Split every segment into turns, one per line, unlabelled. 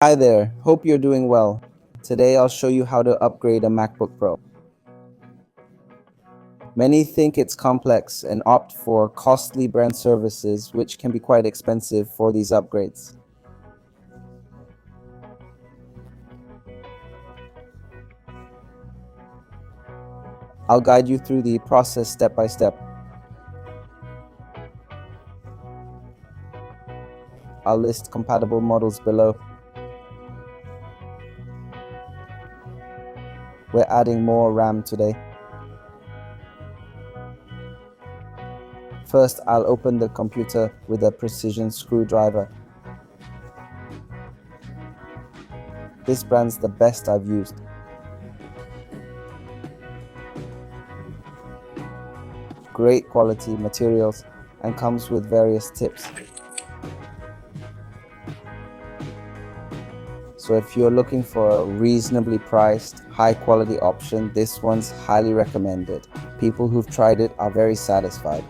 Hi there, hope you're doing well. Today I'll show you how to upgrade a MacBook Pro. Many think it's complex and opt for costly brand services, which can be quite expensive for these upgrades. I'll guide you through the process step by step. I'll list compatible models below. We're adding more RAM today. First, I'll open the computer with a precision screwdriver. This brand's the best I've used. Great quality materials and comes with various tips. So if you're looking for a reasonably priced, high quality option, this one's highly recommended. People who've tried it are very satisfied.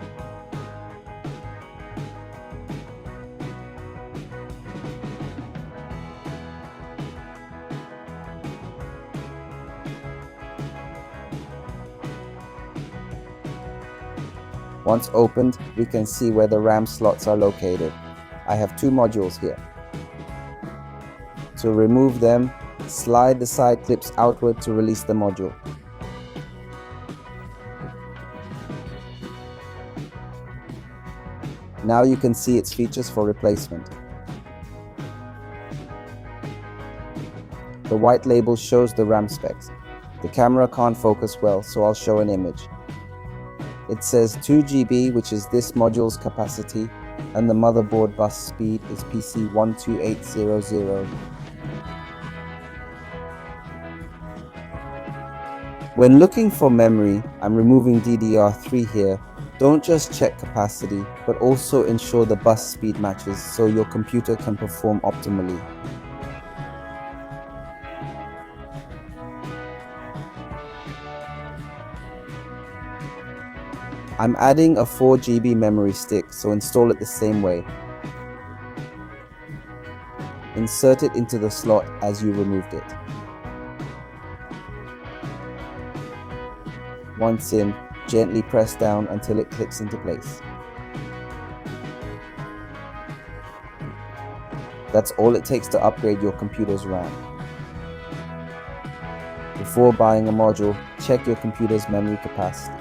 Once opened, we can see where the RAM slots are located. I have two modules here. To remove them, slide the side clips outward to release the module. Now you can see its features for replacement. The white label shows the RAM specs. The camera can't focus well, so I'll show an image. It says 2 GB, which is this module's capacity, and the motherboard bus speed is PC12800. When looking for memory, I'm removing DDR3 here. Don't just check capacity, but also ensure the bus speed matches so your computer can perform optimally. I'm adding a 4 GB memory stick, so install it the same way. Insert it into the slot as you removed it. Once in, gently press down until it clicks into place. That's all it takes to upgrade your computer's RAM. Before buying a module, check your computer's memory capacity.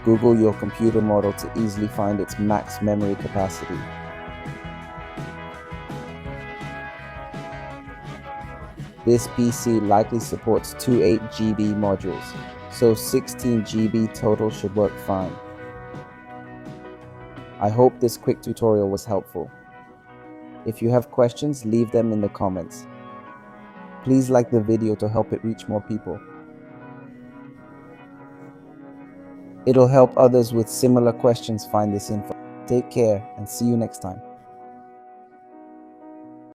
Google your computer model to easily find its max memory capacity. This PC likely supports two 8 GB modules, so 16 GB total should work fine. I hope this quick tutorial was helpful. If you have questions, leave them in the comments. Please like the video to help it reach more people. It'll help others with similar questions find this info. Take care and see you next time.